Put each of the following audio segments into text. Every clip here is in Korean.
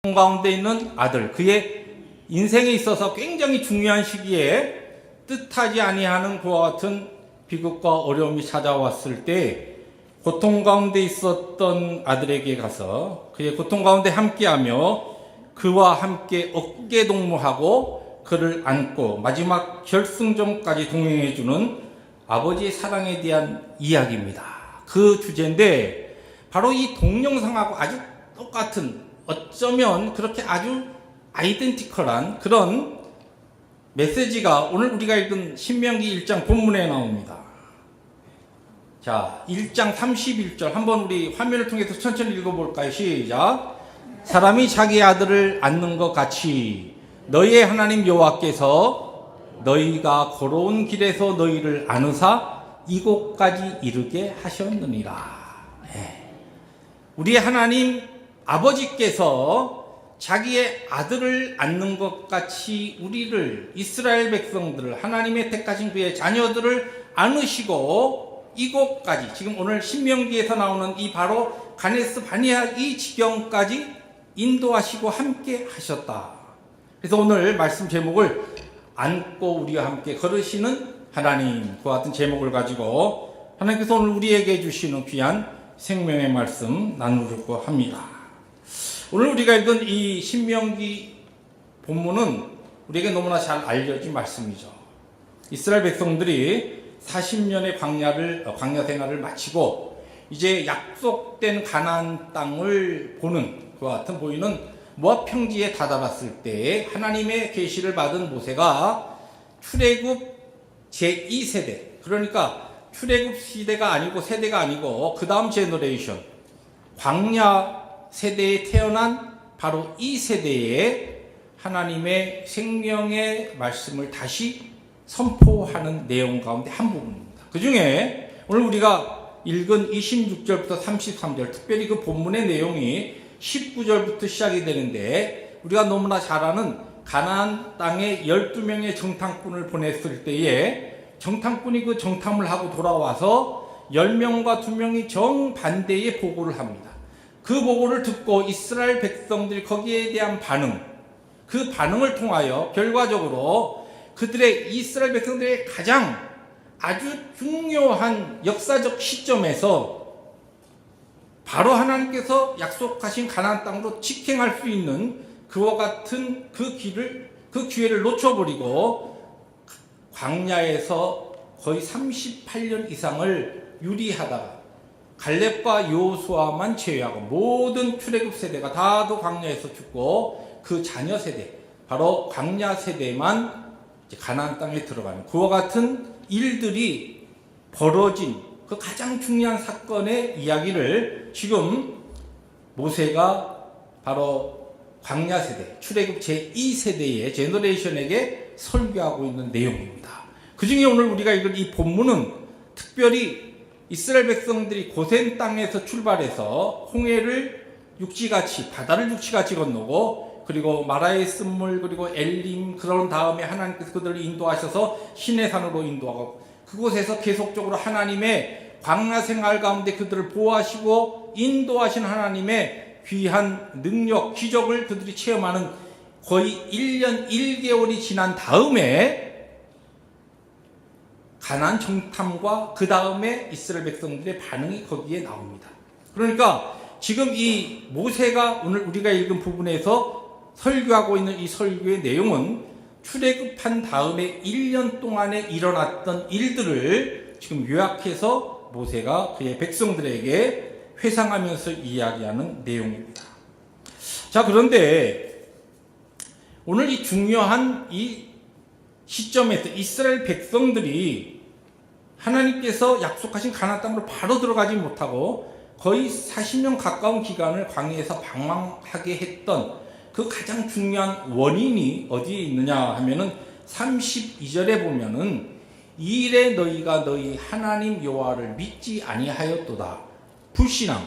가운데 있는 아들, 그의 인생에 있어서 굉장히 중요한 시기에 뜻하지 아니하는 그와 같은 비극과 어려움이 찾아왔을 때 고통 가운데 있었던 아들에게 가서 그의 고통 가운데 함께하며 그와 함께 어깨동무하고 그를 안고 마지막 결승점까지 동행해주는 아버지의 사랑에 대한 이야기입니다. 그 주제인데 바로 이 동영상하고 아주 똑같은, 어쩌면 그렇게 아주 아이덴티컬한 그런 메시지가 오늘 우리가 읽은 신명기 1장 본문에 나옵니다. 자, 1장 31절 한번 우리 화면을 통해서 천천히 읽어볼까요? 시작. 사람이 자기 아들을 안는 것 같이 너희의 하나님 여호와께서 너희가 걸어온 길에서 너희를 안으사 이곳까지 이르게 하셨느니라. 우리의 하나님 아버지께서 자기의 아들을 안는 것 같이 우리를, 이스라엘 백성들을, 하나님의 택하신 그의 자녀들을 안으시고 이곳까지, 지금 오늘 신명기에서 나오는 이 바로 가데스 바네아 이 지경까지 인도하시고 함께 하셨다. 그래서 오늘 말씀 제목을 안고 우리와 함께 걸으시는 하나님, 그와 같은 제목을 가지고 하나님께서 오늘 우리에게 주시는 귀한 생명의 말씀 나누려고 합니다. 오늘 우리가 읽은 이 신명기 본문은 우리에게 너무나 잘 알려진 말씀이죠. 이스라엘 백성들이 40년의 광야 생활을 마치고 이제 약속된 가나안 땅을 보는, 그와 같은 보이는 모압 평지에 다다랐을 때 하나님의 계시를 받은 모세가 출애굽 제2세대, 그러니까 출애굽 시대가 아니고 세대가 아니고 그 다음 제너레이션, 광야 세대에 태어난 바로 이 세대에 하나님의 생명의 말씀을 다시 선포하는 내용 가운데 한 부분입니다. 그 중에 오늘 우리가 읽은 26절부터 33절, 특별히 그 본문의 내용이 19절부터 시작이 되는데, 우리가 너무나 잘 아는 가나안 땅에 12명의 정탐꾼을 보냈을 때에 정탐꾼이 그 정탐을 하고 돌아와서 10명과 2명이 정반대의 보고를 합니다. 그 보고를 듣고 이스라엘 백성들이 거기에 대한 반응, 그 반응을 통하여 결과적으로 그들의, 이스라엘 백성들의 가장 아주 중요한 역사적 시점에서 바로 하나님께서 약속하신 가나안 땅으로 직행할 수 있는 그와 같은 그 기회를 놓쳐버리고 광야에서 거의 38년 이상을 유리하다가 갈렙과 여호수아만 제외하고 모든 출애굽 세대가 다도 광야에서 죽고 그 자녀 세대, 바로 광야 세대만 이제 가나안 땅에 들어가는 그와 같은 일들이 벌어진 그 가장 중요한 사건의 이야기를 지금 모세가 바로 광야 세대, 출애굽 제2세대의 제너레이션에게 설교하고 있는 내용입니다. 그 중에 오늘 우리가 읽은 이 본문은 특별히 이스라엘 백성들이 고센 땅에서 출발해서 홍해를 육지같이, 바다를 육지같이 건너고, 그리고 마라의 쓴물, 그리고 엘림, 그런 다음에 하나님께서 그들을 인도하셔서 시내산으로 인도하고, 그곳에서 계속적으로 하나님의 광야 생활 가운데 그들을 보호하시고 인도하신 하나님의 귀한 능력, 기적을 그들이 체험하는 거의 1년 1개월이 지난 다음에 가나안 정탐과 그 다음에 이스라엘 백성들의 반응이 거기에 나옵니다. 그러니까 지금 이 모세가 오늘 우리가 읽은 부분에서 설교하고 있는 이 설교의 내용은 출애굽한 다음에 1년 동안에 일어났던 일들을 지금 요약해서 모세가 그의 백성들에게 회상하면서 이야기하는 내용입니다. 자, 그런데 오늘 이 중요한 이 시점에서 이스라엘 백성들이 하나님께서 약속하신 가나안 땅으로 바로 들어가지 못하고 거의 40년 가까운 기간을 광야에서 방황하게 했던 그 가장 중요한 원인이 어디에 있느냐 하면은 32절에 보면은 이래 너희가 너희 하나님 여호와를 믿지 아니하였도다. 불신앙.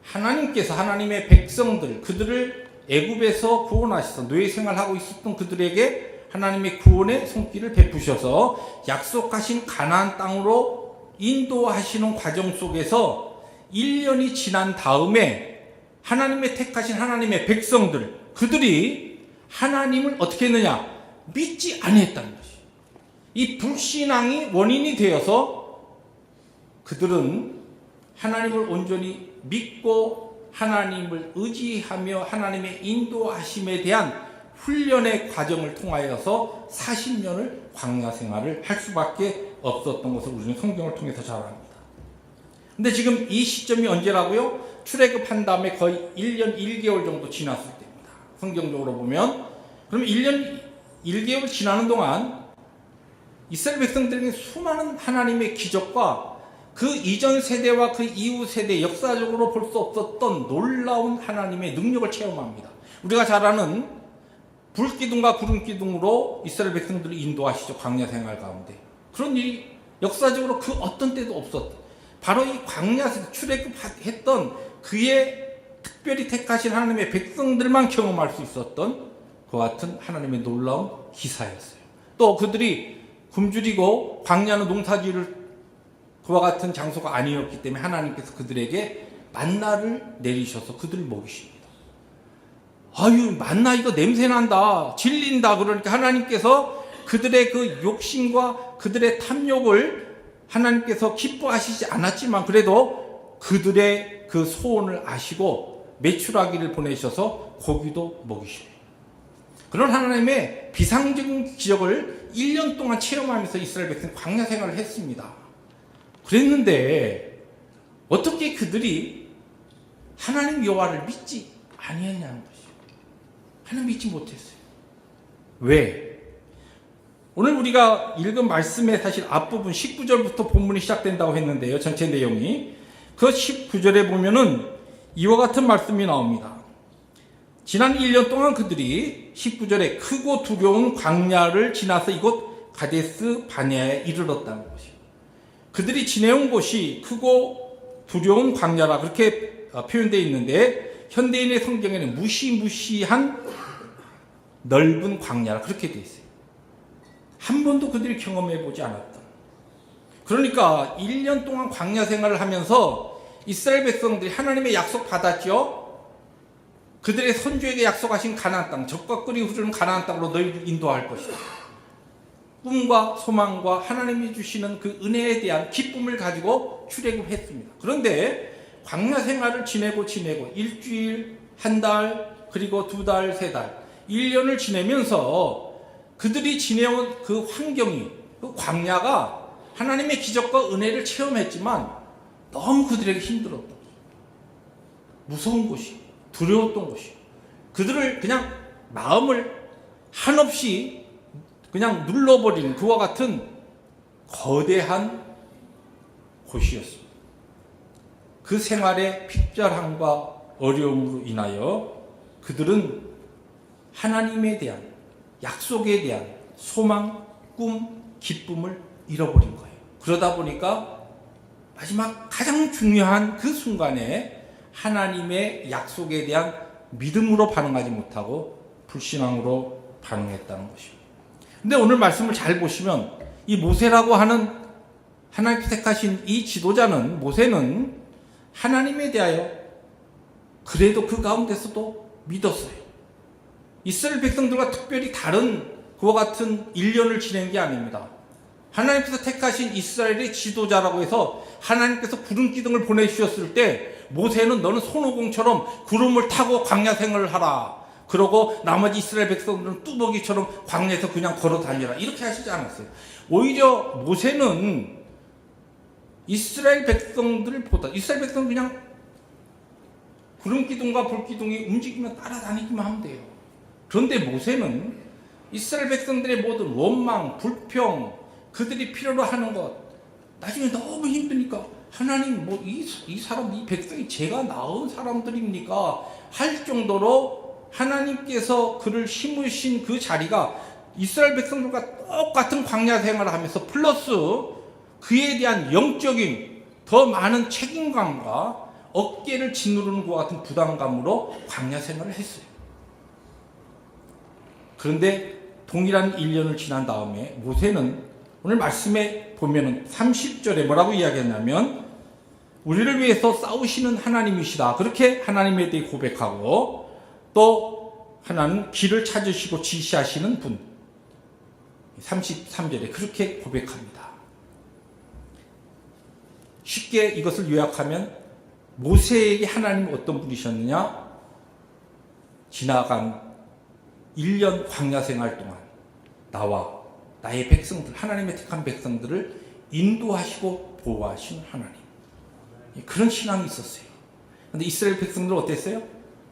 하나님께서 하나님의 백성들, 그들을 애굽에서 구원하셔서 노예 생활하고 있었던 그들에게 하나님의 구원의 손길을 베푸셔서 약속하신 가나안 땅으로 인도하시는 과정 속에서 1년이 지난 다음에 하나님의 택하신 하나님의 백성들, 그들이 하나님을 어떻게 했느냐? 믿지 아니했다는 것이. 이 불신앙이 원인이 되어서 그들은 하나님을 온전히 믿고 하나님을 의지하며 하나님의 인도하심에 대한 훈련의 과정을 통하여서 40년을 광야 생활을 할 수밖에 없었던 것을 우리는 성경을 통해서 잘 압니다. 근데 지금 이 시점이 언제라고요? 출애굽한 다음에 거의 1년 1개월 정도 지났을 때입니다. 성경적으로 보면. 그럼 1년 1개월 지나는 동안 이스라엘 백성들에게 수많은 하나님의 기적과 그 이전 세대와 그 이후 세대 역사적으로 볼 수 없었던 놀라운 하나님의 능력을 체험합니다. 우리가 잘 아는 불기둥과 구름기둥으로 이스라엘 백성들을 인도하시죠. 광야 생활 가운데. 그런 일이 역사적으로 그 어떤 때도 없었던, 바로 이 광야에서 출애굽했던 그의 특별히 택하신 하나님의 백성들만 경험할 수 있었던 그와 같은 하나님의 놀라운 기사였어요. 또 그들이 굶주리고 광야는 농사지을 그와 같은 장소가 아니었기 때문에 하나님께서 그들에게 만나를 내리셔서 그들을 먹이십니다. 아유, 만나 이거 냄새난다, 질린다. 그러니까 하나님께서 그들의 그 욕심과 그들의 탐욕을 하나님께서 기뻐하시지 않았지만 그래도 그들의 그 소원을 아시고 메추라기를 보내셔서 고기도 먹이시고, 그런 하나님의 비상적인 기적을 1년 동안 체험하면서 이스라엘 백성이 광야 생활을 했습니다. 그랬는데 어떻게 그들이 하나님 여호와를 믿지 아니했냐는 것이죠. 하나님 믿지 못했어요. 왜? 오늘 우리가 읽은 말씀의 사실 앞부분 19절부터 본문이 시작된다고 했는데요. 전체 내용이. 그 19절에 보면은 이와 같은 말씀이 나옵니다. 지난 1년 동안 그들이 19절에 크고 두려운 광야를 지나서 이곳 가데스 바네아에 이르렀다는 것이요. 그들이 지내온 곳이 크고 두려운 광야라 그렇게 표현되어 있는데 현대인의 성경에는 무시무시한 넓은 광야라 그렇게 되어 있어요. 한 번도 그들이 경험해 보지 않았던. 그러니까 1년 동안 광야 생활을 하면서 이스라엘 백성들이 하나님의 약속 받았죠. 그들의 선조에게 약속하신 가나안 땅, 젖과 꿀이 흐르는 가나안 땅으로 너희를 인도할 것이다. 꿈과 소망과 하나님이 주시는 그 은혜에 대한 기쁨을 가지고 출애굽했습니다. 그런데 광야 생활을 지내고 일주일, 한 달, 그리고 두 달, 세 달, 1년을 지내면서 그들이 지내온 그 환경이, 그 광야가 하나님의 기적과 은혜를 체험했지만 너무 그들에게 힘들었던 것이죠. 무서운 곳이, 두려웠던 것이, 그들을 그냥 마음을 한없이 그냥 눌러버리는 그와 같은 거대한 곳이었습니다. 그 생활의 핍절함과 어려움으로 인하여 그들은 하나님에 대한 약속에 대한 소망, 꿈, 기쁨을 잃어버린 거예요. 그러다 보니까 마지막 가장 중요한 그 순간에 하나님의 약속에 대한 믿음으로 반응하지 못하고 불신앙으로 반응했다는 것입니다. 근데 오늘 말씀을 잘 보시면 이 모세라고 하는 하나님께서 택하신 이 지도자는, 모세는 하나님에 대하여 그래도 그 가운데서도 믿었어요. 이스라엘 백성들과 특별히 다른 그와 같은 1년을 지낸 게 아닙니다. 하나님께서 택하신 이스라엘의 지도자라고 해서 하나님께서 구름 기둥을 보내주셨을 때 모세는 너는 손오공처럼 구름을 타고 광야 생활을 하라. 그러고 나머지 이스라엘 백성들은 뚜벅이처럼 광야에서 그냥 걸어 다니라. 이렇게 하시지 않았어요. 오히려 모세는 이스라엘 백성들보다, 이스라엘 백성은 그냥 구름 기둥과 불 기둥이 움직이면 따라다니기만 하면 돼요. 그런데 모세는 이스라엘 백성들의 모든 원망, 불평, 그들이 필요로 하는 것, 나중에 너무 힘드니까 하나님 이 사람, 이 백성이 제가 낳은 사람들입니까? 할 정도로 하나님께서 그를 심으신 그 자리가 이스라엘 백성들과 똑같은 광야 생활을 하면서 플러스 그에 대한 영적인 더 많은 책임감과 어깨를 짓누르는 것 같은 부담감으로 광야 생활을 했어요. 그런데 동일한 1년을 지난 다음에 모세는 오늘 말씀에 보면은 30절에 뭐라고 이야기했냐면 우리를 위해서 싸우시는 하나님이시다. 그렇게 하나님에 대해 고백하고 또 하나는 길을 찾으시고 지시하시는 분. 33절에 그렇게 고백합니다. 쉽게 이것을 요약하면 모세에게 하나님은 어떤 분이셨느냐? 지나간 1년 광야 생활 동안 나와 나의 백성들, 하나님의 택한 백성들을 인도하시고 보호하신 하나님. 그런 신앙이 있었어요. 그런데 이스라엘 백성들은 어땠어요?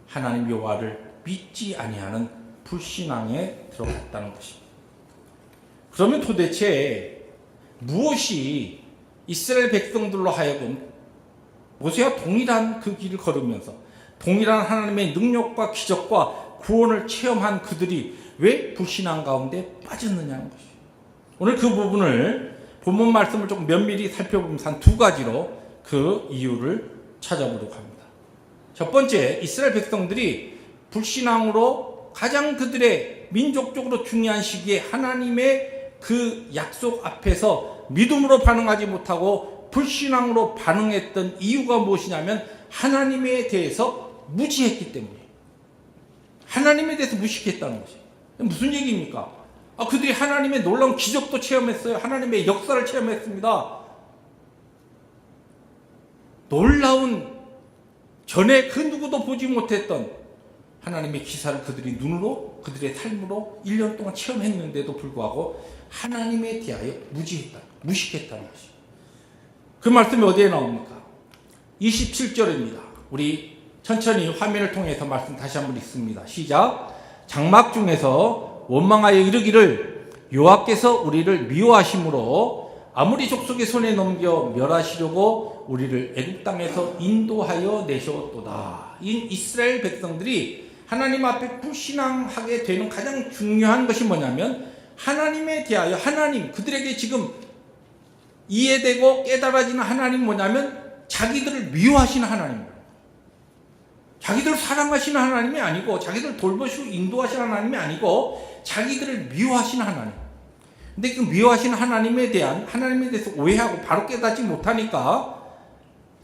하나님 여호와를 믿지 아니하는 불신앙에 들어갔다는 것입니다. 그러면 도대체 무엇이 이스라엘 백성들로 하여금 모세와 동일한 그 길을 걸으면서 동일한 하나님의 능력과 기적과 구원을 체험한 그들이 왜 불신앙 가운데 빠졌느냐는 것이죠. 오늘 그 부분을 본문 말씀을 조금 면밀히 살펴보면서 한 두 가지로 그 이유를 찾아보려고 합니다. 첫 번째, 이스라엘 백성들이 불신앙으로 가장 그들의 민족적으로 중요한 시기에 하나님의 그 약속 앞에서 믿음으로 반응하지 못하고 불신앙으로 반응했던 이유가 무엇이냐면 하나님에 대해서 무지했기 때문이에요. 하나님에 대해서 무식했다는 것이에요. 무슨 얘기입니까? 그들이 하나님의 놀라운 기적도 체험했어요. 하나님의 역사를 체험했습니다. 놀라운 전에 그 누구도 보지 못했던 하나님의 기사를 그들이 눈으로 그들의 삶으로 1년 동안 체험했는데도 불구하고 하나님에 대하여 무식했다는 것이죠. 그 말씀이 어디에 나옵니까? 27절입니다. 우리 천천히 화면을 통해서 말씀 다시 한번 읽습니다. 시작. 장막 중에서 원망하여 이르기를 여호와께서 우리를 미워하심으로 아무리 족속의 손에 넘겨 멸하시려고 우리를 애굽 땅에서 인도하여 내셨도다. 이 이스라엘 백성들이 하나님 앞에 불신앙하게 되는 가장 중요한 것이 뭐냐면 하나님에 대하여 하나님 그들에게 지금 이해되고 깨달아지는 하나님 뭐냐면 자기들을 미워하시는 하나님입니다. 자기들을 사랑하시는 하나님이 아니고 자기들을 돌보시고 인도하시는 하나님이 아니고 자기들을 미워하시는 하나님. 근데 그 미워하시는 하나님에 대해서 오해하고 바로 깨닫지 못하니까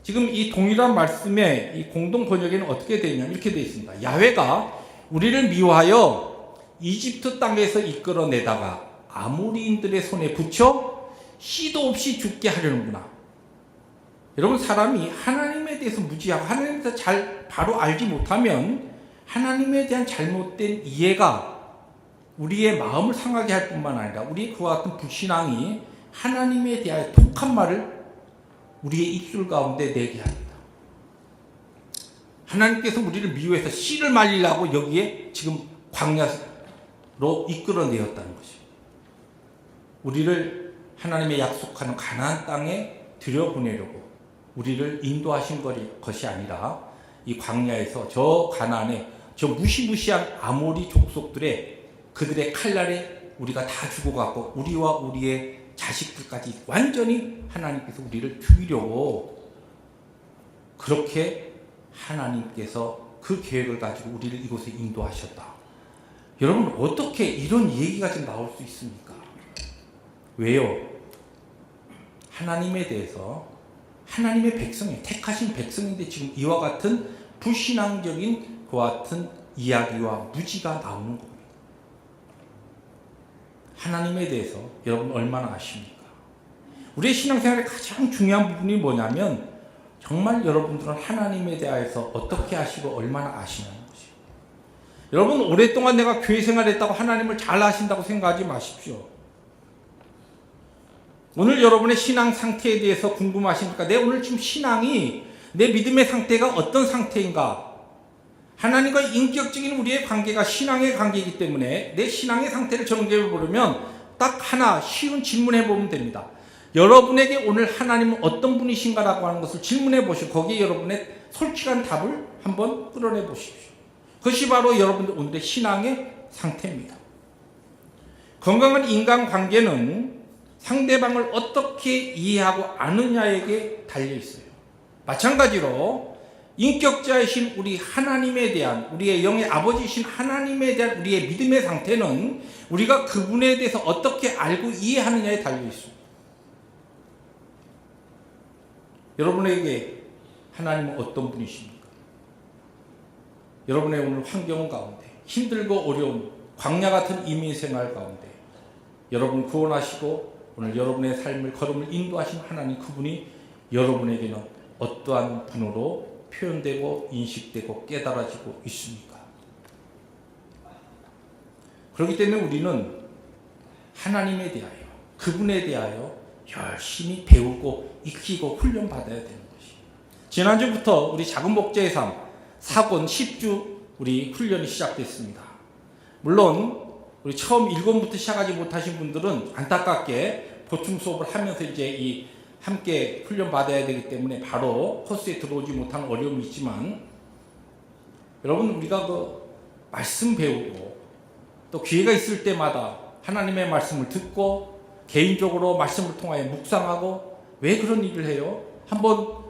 지금 이 동일한 말씀의 이 공동 번역에는 어떻게 되냐면 이렇게 되어 있습니다. 야훼가 우리를 미워하여 이집트 땅에서 이끌어내다가 아모리인들의 손에 붙여 씨도 없이 죽게 하려는구나. 여러분, 사람이 하나님에 대해서 무지하고 하나님에 대해서 잘 바로 알지 못하면 하나님에 대한 잘못된 이해가 우리의 마음을 상하게 할 뿐만 아니라 우리의 그와 같은 불신앙이 하나님에 대하여 독한 말을 우리의 입술 가운데 내게 합니다. 하나님께서 우리를 미워해서 씨를 말리려고 여기에 지금 광야로 이끌어내었다는 것이죠. 우리를 하나님의 약속하는 가나안 땅에 들여보내려고 우리를 인도하신 것이 아니라 이 광야에서 저 가나안에 저 무시무시한 아모리 족속들의 그들의 칼날에 우리가 다 죽어가고 우리와 우리의 자식들까지 완전히 하나님께서 우리를 죽이려고 그렇게 하나님께서 그 계획을 가지고 우리를 이곳에 인도하셨다. 여러분, 어떻게 이런 얘기가 지금 나올 수 있습니까? 왜요? 하나님에 대해서 하나님의 백성이 택하신 백성인데 지금 이와 같은 불신앙적인 그와 같은 이야기와 무지가 나오는 겁니다. 하나님에 대해서 여러분 얼마나 아십니까? 우리의 신앙생활의 가장 중요한 부분이 뭐냐면 정말 여러분들은 하나님에 대해서 어떻게 아시고 얼마나 아시냐는 것이에요. 여러분, 오랫동안 내가 교회 생활했다고 하나님을 잘 아신다고 생각하지 마십시오. 오늘 여러분의 신앙 상태에 대해서 궁금하십니까? 내 오늘 지금 신앙이 내 믿음의 상태가 어떤 상태인가? 하나님과 인격적인 우리의 관계가 신앙의 관계이기 때문에 내 신앙의 상태를 정죄해 보려면 딱 하나 쉬운 질문해 보면 됩니다. 여러분에게 오늘 하나님은 어떤 분이신가라고 하는 것을 질문해 보시고 거기에 여러분의 솔직한 답을 한번 끌어내 보십시오. 그것이 바로 여러분들 오늘의 신앙의 상태입니다. 건강한 인간관계는 상대방을 어떻게 이해하고 아느냐에게 달려 있어요. 마찬가지로 인격자이신 우리 하나님에 대한 우리의 영의 아버지이신 하나님에 대한 우리의 믿음의 상태는 우리가 그분에 대해서 어떻게 알고 이해하느냐에 달려 있습니다. 여러분에게 하나님은 어떤 분이십니까? 여러분의 오늘 환경 가운데 힘들고 어려운 광야 같은 이민생활 가운데 여러분 구원하시고 오늘 여러분의 삶을 걸음을 인도하신 하나님, 그분이 여러분에게는 어떠한 분으로 표현되고 인식되고 깨달아지고 있습니까? 그렇기 때문에 우리는 하나님에 대하여, 그분에 대하여 열심히 배우고 익히고 훈련받아야 되는 것이. 지난주부터 우리 작은 목자의 삶 사권 10주 우리 훈련이 시작됐습니다. 물론 우리 처음 1권부터 시작하지 못하신 분들은 안타깝게 보충 수업을 하면서 이제 이 함께 훈련 받아야 되기 때문에 바로 코스에 들어오지 못하는 어려움이 있지만, 여러분 우리가 그 말씀 배우고 또 기회가 있을 때마다 하나님의 말씀을 듣고 개인적으로 말씀을 통하여 묵상하고, 왜 그런 일을 해요? 한번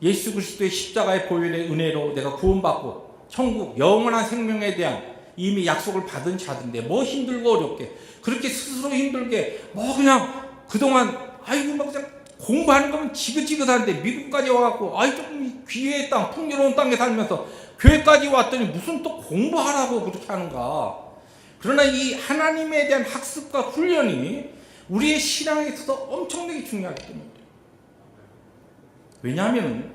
예수 그리스도의 십자가의 보혈의 은혜로 내가 구원받고 천국 영원한 생명에 대한 이미 약속을 받은 자들인데 뭐 힘들고 어렵게 그렇게 스스로 힘들게 뭐 그냥 그동안 아이고 막 그냥 공부하는 거면 지긋지긋한데 미국까지 와갖고 아이 조금 귀의 땅 풍요로운 땅에 살면서 교회까지 왔더니 무슨 또 공부하라고 그렇게 하는가. 그러나 이 하나님에 대한 학습과 훈련이 우리의 신앙에 있어서 엄청나게 중요하기 때문입니다. 왜냐하면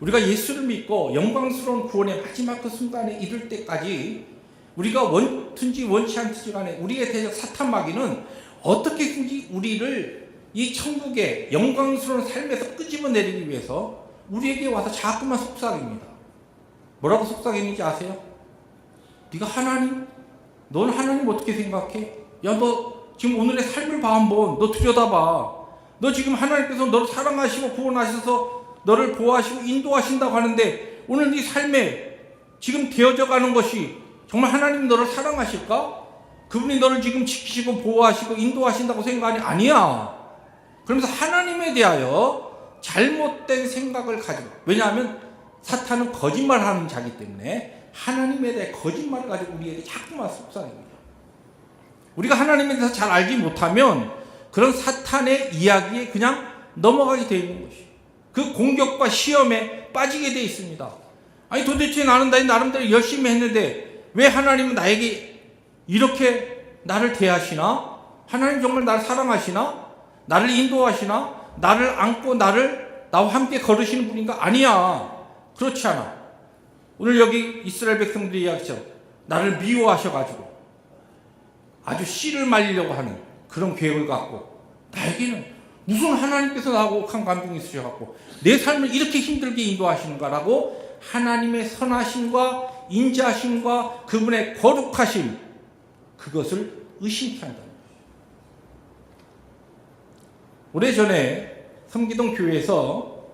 우리가 예수를 믿고 영광스러운 구원의 마지막 그 순간에 이를 때까지 우리가 원든지 원치 않든지 간에 우리의 대적 사탄 마귀는 어떻게든지 우리를 이 천국의 영광스러운 삶에서 끄집어내리기 위해서 우리에게 와서 자꾸만 속삭입니다. 뭐라고 속삭이는지 아세요? 네가 하나님? 넌 하나님 어떻게 생각해? 야, 너 지금 오늘의 삶을 봐, 한번 너 들여다봐. 너 지금 하나님께서 너를 사랑하시고 구원하셔서 너를 보호하시고 인도하신다고 하는데 오늘 네 삶에 지금 되어져 가는 것이 정말 하나님 너를 사랑하실까? 그분이 너를 지금 지키시고 보호하시고 인도하신다고 생각하니 아니야. 그러면서 하나님에 대하여 잘못된 생각을 가지고, 왜냐하면 사탄은 거짓말하는 자기 때문에 하나님에 대해 거짓말을 가지고 우리에게 자꾸만 속삭입니다. 우리가 하나님에 대해서 잘 알지 못하면 그런 사탄의 이야기에 그냥 넘어가게 되어 있는 것이, 그 공격과 시험에 빠지게 되어 있습니다. 아니 도대체 나는 나름대로 열심히 했는데 왜 하나님은 나에게 이렇게 나를 대하시나? 하나님 정말 나를 사랑하시나? 나를 인도하시나? 나를 안고 나와 함께 걸으시는 분인가? 아니야. 그렇지 않아. 오늘 여기 이스라엘 백성들의 이야기처럼 나를 미워하셔가지고 아주 씨를 말리려고 하는 그런 계획을 갖고, 나에게는 무슨 하나님께서 나하고 옥한 감동이 있으셔갖고 내 삶을 이렇게 힘들게 인도하시는가라고 하나님의 선하심과 인자하심과 그분의 거룩하심, 그것을 의심케 한다는 거예요. 오래전에 성기동 교회에서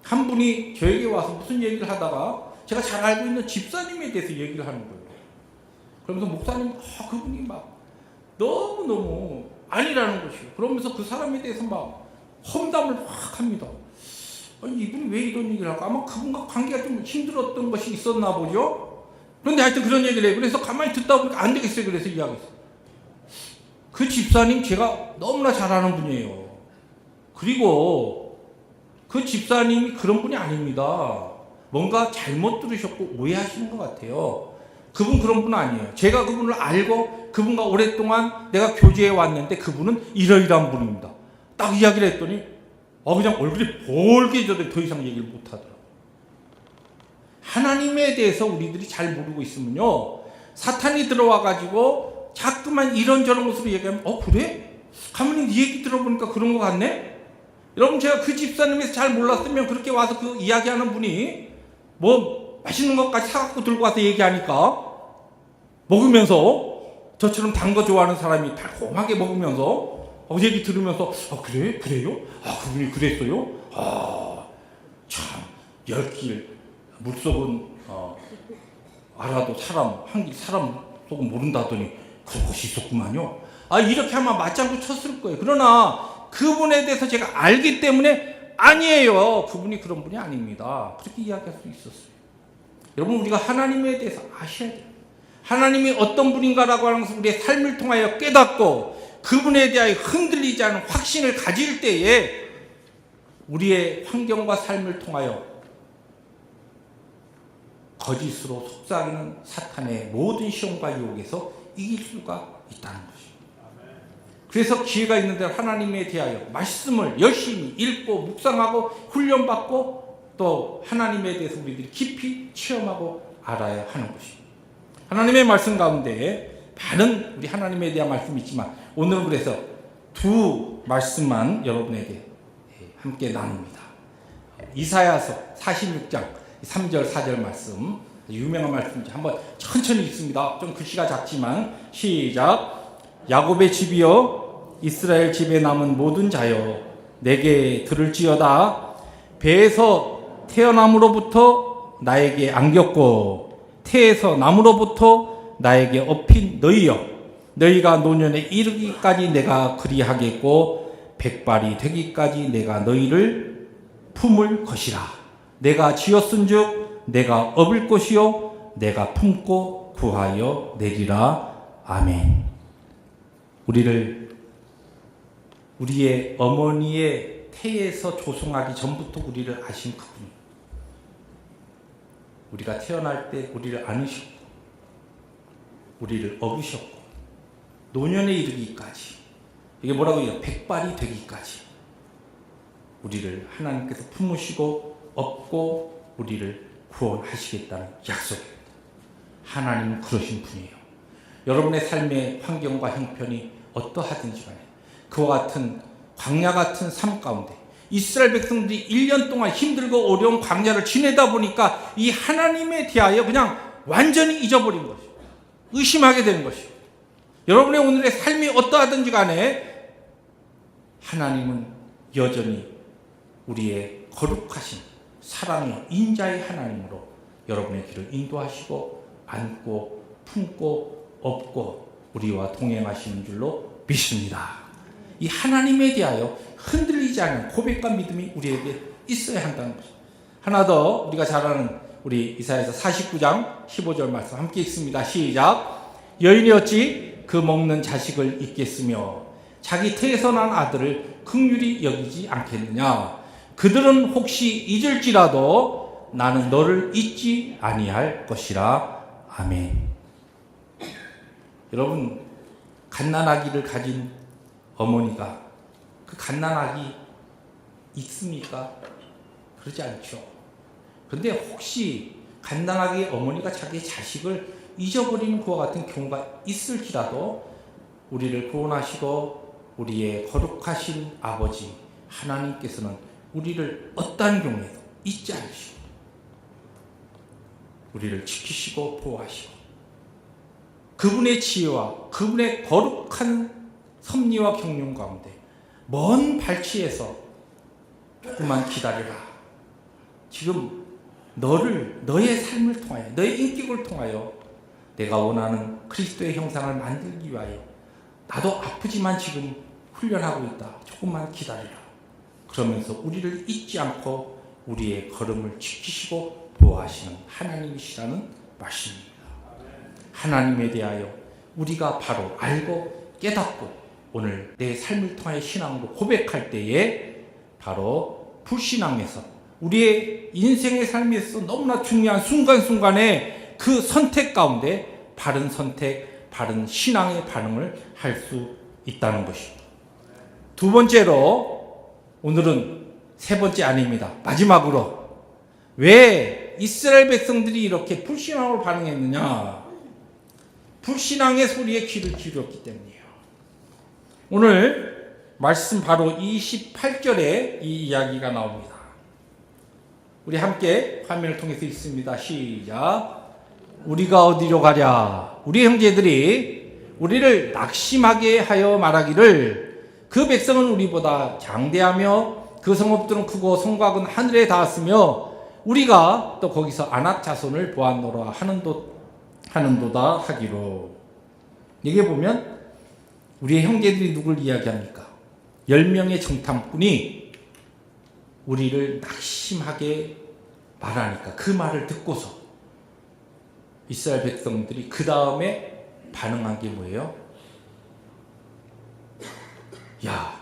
한 분이 저에게 와서 무슨 얘기를 하다가 제가 잘 알고 있는 집사님에 대해서 얘기를 하는 거예요. 그러면서 목사님, 그분이 막 너무너무 아니라는 것이요. 그러면서 그 사람에 대해서 막 험담을 막 합니다. 아니, 이분이 왜 이런 얘기를 할까? 아마 그분과 관계가 좀 힘들었던 것이 있었나 보죠? 그런데 하여튼 그런 얘기를 해요. 그래서 가만히 듣다 보니까 안 되겠어요. 그래서 이야기했어요. 그 집사님 제가 너무나 잘 아는 분이에요. 그리고 그 집사님이 그런 분이 아닙니다. 뭔가 잘못 들으셨고 오해하시는 것 같아요. 그분 그런 분 아니에요. 제가 그분을 알고 그분과 오랫동안 내가 교제해 왔는데 그분은 이러이러한 분입니다. 딱 이야기를 했더니 그냥 얼굴이 벌게져도 더 이상 얘기를 못 하더라고요. 하나님에 대해서 우리들이 잘 모르고 있으면요, 사탄이 들어와가지고 자꾸만 이런저런 것으로 얘기하면 그래? 가만히 네 얘기 들어보니까 그런 것 같네? 여러분, 제가 그 집사님에서 잘 몰랐으면 그렇게 와서 그 이야기하는 분이 뭐 맛있는 것까지 사갖고 들고 와서 얘기하니까 먹으면서, 저처럼 단 거 좋아하는 사람이 달콤하게 먹으면서 얘기 들으면서 그래? 그래요? 그분이 그랬어요? 참 열길 물속은 알아도 한길 사람 속은 모른다더니 그런 것이 있었구만요. 이렇게 하면 맞장구 쳤을 거예요. 그러나 그분에 대해서 제가 알기 때문에 아니에요. 그분이 그런 분이 아닙니다. 그렇게 이야기할 수 있었어요. 여러분, 우리가 하나님에 대해서 아셔야 돼요. 하나님이 어떤 분인가라고 하는 것을 우리의 삶을 통하여 깨닫고 그분에 대하여 흔들리지 않은 확신을 가질 때에 우리의 환경과 삶을 통하여 거짓으로 속삭이는 사탄의 모든 시험과 유혹에서 이길 수가 있다는 것입니다. 그래서 기회가 있는 대로 하나님에 대하여 말씀을 열심히 읽고 묵상하고 훈련받고 또 하나님에 대해서 우리들이 깊이 체험하고 알아야 하는 것입니다. 하나님의 말씀 가운데 많은 우리 하나님에 대한 말씀이 있지만 오늘은 그래서 두 말씀만 여러분에게 함께 나눕니다. 이사야서 46장 3절 4절 말씀, 유명한 말씀이죠. 한번 천천히 읽습니다. 좀 글씨가 작지만 시작. 야곱의 집이여 이스라엘 집에 남은 모든 자여 내게 들을지어다. 배에서 태어남으로부터 나에게 안겼고 태에서 남으로부터 나에게 업힌 너희여 너희가 노년에 이르기까지 내가 그리하겠고 백발이 되기까지 내가 너희를 품을 것이라. 내가 지었은즉 내가 업을 것이요 내가 품고 구하여 내리라. 아멘. 우리의 어머니의 태에서 조성하기 전부터 우리를 아신 그분, 우리가 태어날 때 우리를 안으셨고 우리를 업으셨고 노년에 이르기까지, 이게 뭐라고 해요? 백발이 되기까지 우리를 하나님께서 품으시고 업고 우리를 구원하시겠다는 약속입니다. 하나님은 그러신 분이에요. 여러분의 삶의 환경과 형편이 어떠하든지 간에 그와 같은 광야 같은 삶 가운데 이스라엘 백성들이 1년 동안 힘들고 어려운 광야를 지내다 보니까 이 하나님에 대하여 그냥 완전히 잊어버린 것이죠. 의심하게 되는 것이죠. 여러분의 오늘의 삶이 어떠하든지 간에 하나님은 여전히 우리의 거룩하신 사랑의 인자의 하나님으로 여러분의 길을 인도하시고 안고 품고 업고 우리와 동행하시는 줄로 믿습니다. 이 하나님에 대하여 흔들리지 않는 고백과 믿음이 우리에게 있어야 한다는 것입니다. 하나 더 우리가 잘 아는 우리 이사야서 49장 15절 말씀 함께 읽습니다. 시작. 여인이 어찌 그 먹는 자식을 잊겠으며 자기 태에서 난 아들을 긍휼히 여기지 않겠느냐. 그들은 혹시 잊을지라도 나는 너를 잊지 아니할 것이라. 아멘. 여러분, 갓난아기를 가진 어머니가 그 갓난아기 있습니까? 그러지 않죠. 그런데 혹시 갓난아기 어머니가 자기 자식을 잊어버리는 그와 같은 경우가 있을지라도 우리를 구원하시고 우리의 거룩하신 아버지 하나님께서는 우리를 어떠한 경우에도 잊지 않으시고 우리를 지키시고 보호하시고 그분의 지혜와 그분의 거룩한 섭리와 경륜 가운데 먼 발치에서 조금만 기다려라. 지금 너의 삶을 통하여 너의 인격을 통하여 내가 원하는 그리스도의 형상을 만들기 위하여 나도 아프지만 지금 훈련하고 있다. 조금만 기다려라. 그러면서 우리를 잊지 않고 우리의 걸음을 지키시고 보호하시는 하나님이시라는 말씀입니다. 하나님에 대하여 우리가 바로 알고 깨닫고 오늘 내 삶을 통해 신앙으로 고백할 때에 바로 불신앙에서 우리의 인생의 삶에서 너무나 중요한 순간순간에 그 선택 가운데 바른 선택, 바른 신앙의 반응을 할 수 있다는 것입니다. 두 번째로 오늘은 세 번째 아닙니다. 마지막으로 왜 이스라엘 백성들이 이렇게 불신앙으로 반응했느냐? 불신앙의 소리에 귀를 기울였기 때문이에요. 오늘 말씀 바로 28절에 이 이야기가 나옵니다. 우리 함께 화면을 통해서 읽습니다. 시작. 우리가 어디로 가랴? 우리 형제들이 우리를 낙심하게 하여 말하기를 그 백성은 우리보다 장대하며 그 성읍들은 크고 성곽은 하늘에 닿았으며 우리가 또 거기서 아낙 자손을 보았노라 하는도다 하기로. 이게 보면 우리의 형제들이 누굴 이야기합니까? 10명의 정탐꾼이 우리를 낙심하게 말하니까 그 말을 듣고서 이스라엘 백성들이 그 다음에 반응한 게 뭐예요? 야,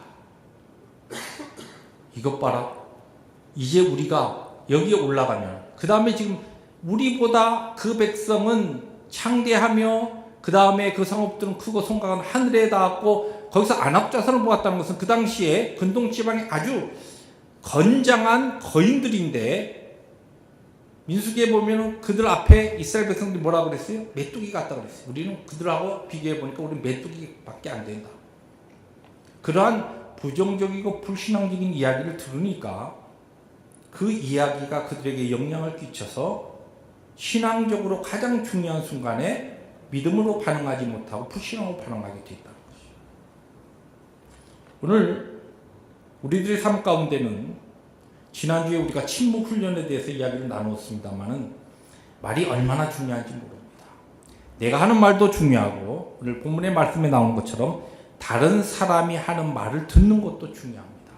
이것 봐라. 이제 우리가 여기에 올라가면 그 다음에 지금 우리보다 그 백성은 창대하며 그 다음에 그 성읍들은 크고 성곽은 하늘에 닿았고 거기서 안압자산을 보았다는 것은 그 당시에 근동지방에 아주 건장한 거인들인데 민수기에 보면 그들 앞에 이스라엘 백성들이 뭐라고 그랬어요? 메뚜기 같다 그랬어요. 우리는 그들하고 비교해 보니까 우리는 메뚜기밖에 안 된다. 그러한 부정적이고 불신앙적인 이야기를 들으니까 그 이야기가 그들에게 영향을 끼쳐서 신앙적으로 가장 중요한 순간에 믿음으로 반응하지 못하고 불신앙으로 반응하게 됐다는 것이죠. 오늘 우리들의 삶 가운데는 지난주에 우리가 침묵 훈련에 대해서 이야기를 나누었습니다만은 말이 얼마나 중요한지 모릅니다. 내가 하는 말도 중요하고 오늘 본문의 말씀에 나오는 것처럼 다른 사람이 하는 말을 듣는 것도 중요합니다.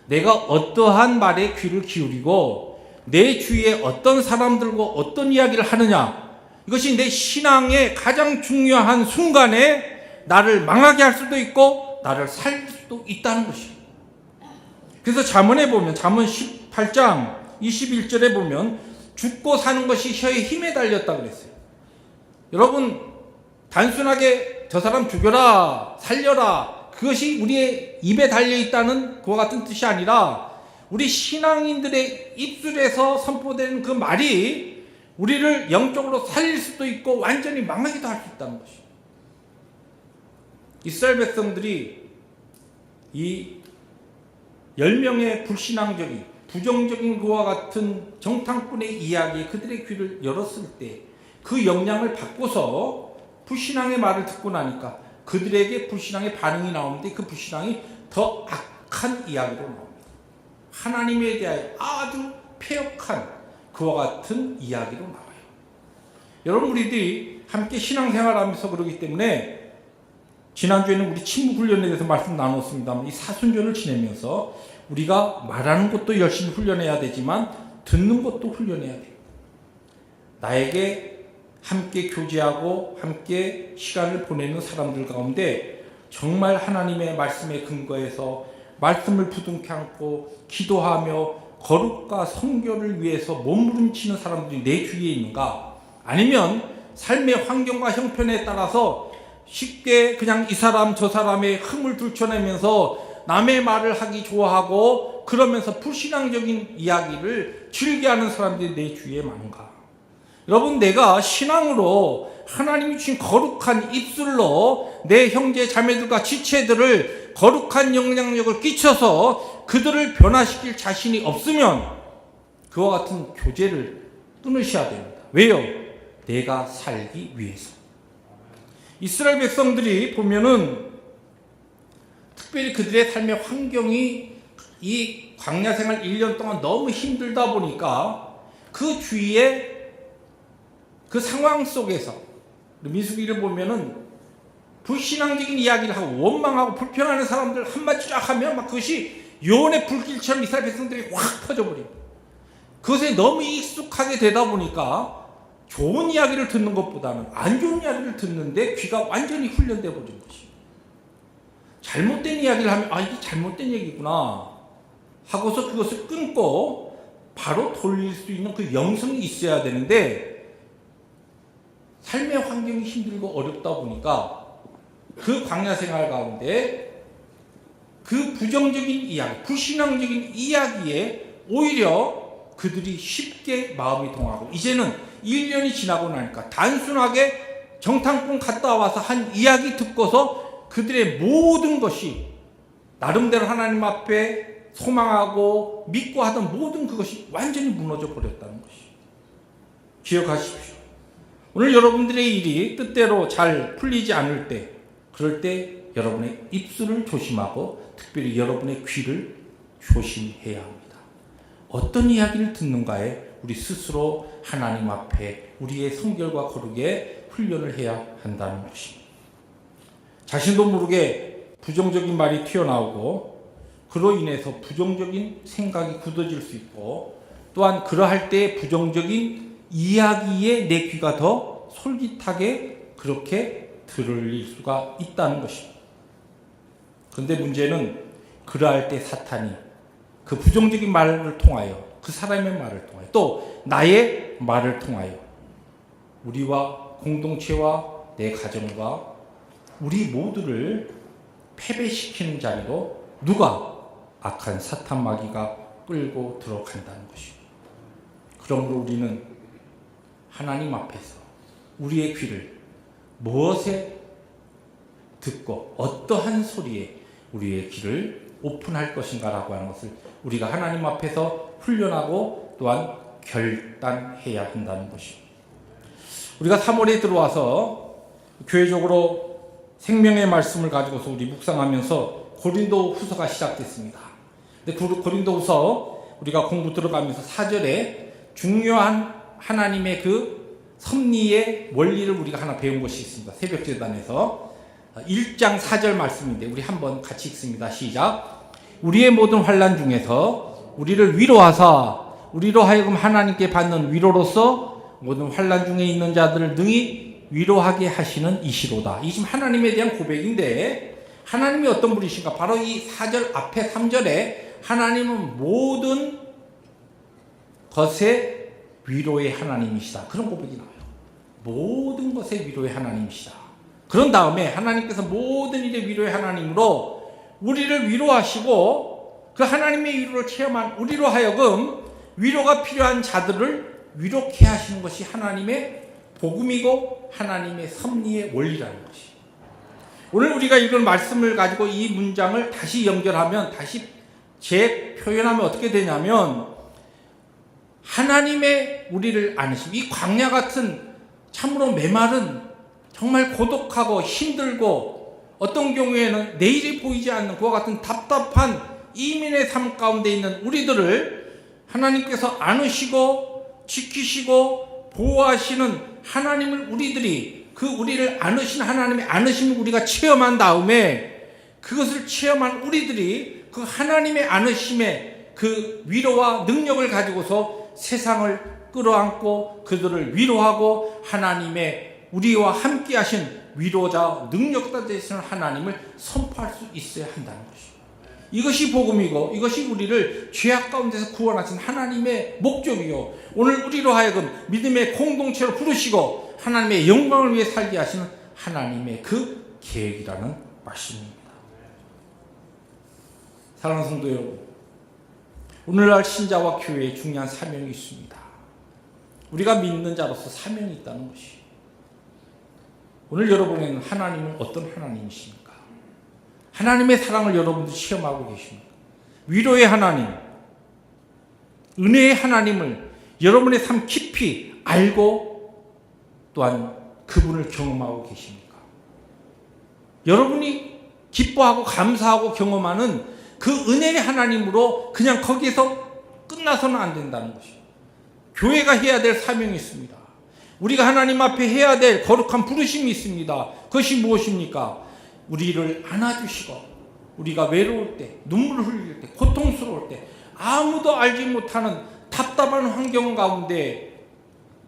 내가 어떠한 말에 귀를 기울이고 내 주위에 어떤 사람들과 어떤 이야기를 하느냐, 이것이 내 신앙의 가장 중요한 순간에 나를 망하게 할 수도 있고 나를 살릴 수도 있다는 것입니다. 그래서 잠언에 보면 잠언 18장 21절에 보면 죽고 사는 것이 혀의 힘에 달렸다 그랬어요. 여러분, 단순하게 저 사람 죽여라, 살려라, 그것이 우리의 입에 달려있다는 그와 같은 뜻이 아니라 우리 신앙인들의 입술에서 선포되는 그 말이 우리를 영적으로 살릴 수도 있고 완전히 망하기도 할 수 있다는 것이죠. 이스라엘 백성들이 이 10명의 불신앙적인 부정적인 그와 같은 정탐꾼의 이야기에 그들의 귀를 열었을 때 그 영향을 받고서 불신앙의 말을 듣고 나니까 그들에게 불신앙의 반응이 나오는데 그 불신앙이 더 악한 이야기로 나옵니다. 하나님에 대하여 아주 폐역한 그와 같은 이야기로 나와요. 여러분, 우리들이 함께 신앙생활하면서 그러기 때문에 지난주에는 우리 침묵 훈련에 대해서 말씀 나눴습니다만 이 사순절을 지내면서 우리가 말하는 것도 열심히 훈련해야 되지만 듣는 것도 훈련해야 돼요. 나에게 함께 교제하고 함께 시간을 보내는 사람들 가운데 정말 하나님의 말씀에 근거해서 말씀을 부둥켜 안고 기도하며 거룩과 성결을 위해서 몸부림치는 사람들이 내 주위에 있는가? 아니면 삶의 환경과 형편에 따라서 쉽게 그냥 이 사람 저 사람의 흠을 들춰내면서 남의 말을 하기 좋아하고 그러면서 불신앙적인 이야기를 즐겨하는 사람들이 내 주위에 많은가? 여러분, 내가 신앙으로 하나님이 주신 거룩한 입술로 내 형제 자매들과 지체들을 거룩한 영향력을 끼쳐서 그들을 변화시킬 자신이 없으면 그와 같은 교제를 끊으셔야 됩니다. 왜요? 내가 살기 위해서. 이스라엘 백성들이 보면은 특별히 그들의 삶의 환경이 이 광야 생활 1년 동안 너무 힘들다 보니까 그 주위에 그 상황 속에서 민수기를 보면은 불신앙적인 이야기를 하고 원망하고 불평하는 사람들 한마디 쫙 하면 막 그것이 요원의 불길처럼 이스라엘 백성들이 확 퍼져버립니다. 그것에 너무 익숙하게 되다 보니까 좋은 이야기를 듣는 것보다는 안 좋은 이야기를 듣는데 귀가 완전히 훈련되어 버린 것입니다. 잘못된 이야기를 하면 아, 이게 잘못된 얘기구나 하고서 그것을 끊고 바로 돌릴 수 있는 그 영성이 있어야 되는데 삶의 환경이 힘들고 어렵다 보니까 그 광야 생활 가운데 그 부정적인 이야기, 불신앙적인 이야기에 오히려 그들이 쉽게 마음이 동하고 이제는 1년이 지나고 나니까 단순하게 정탐꾼 갔다 와서 한 이야기 듣고서 그들의 모든 것이 나름대로 하나님 앞에 소망하고 믿고 하던 모든 그것이 완전히 무너져 버렸다는 것이 기억하십시오. 오늘 여러분들의 일이 뜻대로 잘 풀리지 않을 때, 그럴 때 여러분의 입술을 조심하고 특별히 여러분의 귀를 조심해야 합니다. 어떤 이야기를 듣는가에 우리 스스로 하나님 앞에 우리의 성결과 거룩에 훈련을 해야 한다는 것입니다. 자신도 모르게 부정적인 말이 튀어나오고 그로 인해서 부정적인 생각이 굳어질 수 있고 또한 그러할 때 부정적인 이야기에 내 귀가 더 솔깃하게 그렇게 들릴 수가 있다는 것입니다. 그런데 문제는 그러할 때 사탄이 그 부정적인 말을 통하여 그 사람의 말을 통하여 또 나의 말을 통하여 우리와 공동체와 내 가정과 우리 모두를 패배시키는 자리로 누가? 악한 사탄 마귀가 끌고 들어간다는 것입니다. 그러므로 우리는 하나님 앞에서 우리의 귀를 무엇에 듣고 어떠한 소리에 우리의 귀를 오픈할 것인가라고 하는 것을 우리가 하나님 앞에서 훈련하고 또한 결단해야 한다는 것입니다. 우리가 3월에 들어와서 교회적으로 생명의 말씀을 가지고서 우리 묵상하면서 고린도 후서가 시작됐습니다. 근데 고린도 후서 우리가 공부 들어가면서 4절에 중요한 하나님의 그 섭리의 원리를 우리가 하나 배운 것이 있습니다. 새벽재단에서 1장 4절 말씀인데 우리 한번 같이 읽습니다. 시작. 우리의 모든 환난 중에서 우리를 위로하사 우리로 하여금 하나님께 받는 위로로서 모든 환난 중에 있는 자들을 능히 위로하게 하시는 이시로다. 이 지금 하나님에 대한 고백인데 하나님이 어떤 분이신가? 바로 이 4절 앞에 3절에 하나님은 모든 것의 위로의 하나님이시다. 그런 고백이 나와요. 모든 것의 위로의 하나님이시다. 그런 다음에 하나님께서 모든 일의 위로의 하나님으로 우리를 위로하시고 그 하나님의 위로를 체험한 우리로 하여금 위로가 필요한 자들을 위로케 하시는 것이 하나님의 복음이고 하나님의 섭리의 원리라는 것이. 오늘 우리가 읽은 말씀을 가지고 이 문장을 다시 연결하면 다시 재표현하면 어떻게 되냐면 하나님의 우리를 안으심. 이 광야 같은 참으로 메마른 정말 고독하고 힘들고 어떤 경우에는 내일이 보이지 않는 그와 같은 답답한 이민의 삶 가운데 있는 우리들을 하나님께서 안으시고 지키시고 보호하시는 하나님을 우리들이 그 우리를 안으신 하나님의 안으심을 우리가 체험한 다음에 그것을 체험한 우리들이 그 하나님의 안으심의 그 위로와 능력을 가지고서 세상을 끌어안고 그들을 위로하고 하나님의 우리와 함께 하신 위로자 능력자 되시는 하나님을 선포할 수 있어야 한다는 것입니다. 이것이 복음이고 이것이 우리를 죄악 가운데서 구원하신 하나님의 목적이요 오늘 우리로 하여금 믿음의 공동체로 부르시고 하나님의 영광을 위해 살게 하시는 하나님의 그 계획이라는 말씀입니다. 사랑하는 성도 여러분, 오늘날 신자와 교회에 중요한 사명이 있습니다. 우리가 믿는 자로서 사명이 있다는 것이. 오늘 여러분에는 하나님은 어떤 하나님이십니까? 하나님의 사랑을 여러분들이 체험하고 계십니까? 위로의 하나님, 은혜의 하나님을 여러분의 삶 깊이 알고 또한 그분을 경험하고 계십니까? 여러분이 기뻐하고 감사하고 경험하는 그 은혜의 하나님으로 그냥 거기에서 끝나서는 안 된다는 것이죠. 교회가 해야 될 사명이 있습니다. 우리가 하나님 앞에 해야 될 거룩한 부르심이 있습니다. 그것이 무엇입니까? 우리를 안아주시고 우리가 외로울 때, 눈물을 흘릴 때, 고통스러울 때, 아무도 알지 못하는 답답한 환경 가운데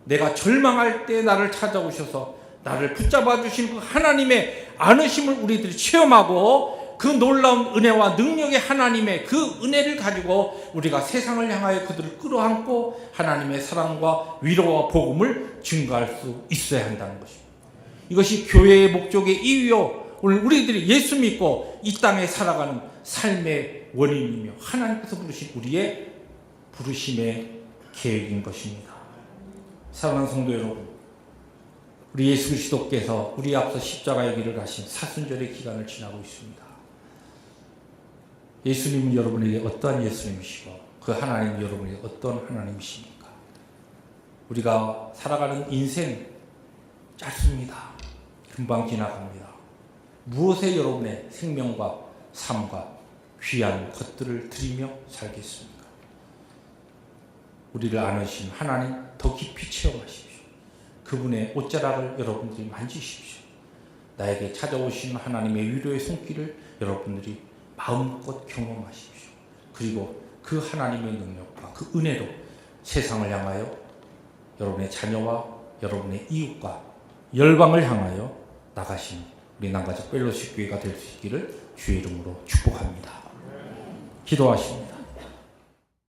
내가 절망할 때 나를 찾아오셔서 나를 붙잡아 주신 그 하나님의 안으심을 우리들이 체험하고 그 놀라운 은혜와 능력의 하나님의 그 은혜를 가지고 우리가 세상을 향하여 그들을 끌어안고 하나님의 사랑과 위로와 복음을 증거할 수 있어야 한다는 것입니다. 이것이 교회의 목적의 이유요 오늘 우리들이 예수 믿고 이 땅에 살아가는 삶의 원인이며 하나님께서 부르신 우리의 부르심의 계획인 것입니다. 사랑하는 성도 여러분, 우리 예수 그리스도께서 우리 앞서 십자가의 길을 가신 사순절의 기간을 지나고 있습니다. 예수님은 여러분에게 어떠한 예수님이시고 그 하나님은 여러분에게 어떤 하나님이십니까? 우리가 살아가는 인생 짧습니다. 금방 지나갑니다. 무엇에 여러분의 생명과 삶과 귀한 것들을 드리며 살겠습니까? 우리를 안으신 하나님 더 깊이 체험하십시오. 그분의 옷자락을 여러분들이 만지십시오. 나에게 찾아오시는 하나님의 위로의 손길을 여러분들이 마음껏 경험하십시오. 그리고 그 하나님의 능력과 그 은혜로 세상을 향하여 여러분의 자녀와 여러분의 이웃과 열방을 향하여 나가시는 우리 남가족 펠로십 교회가 될 수 있기를 주의 이름으로 축복합니다. 기도하십니다.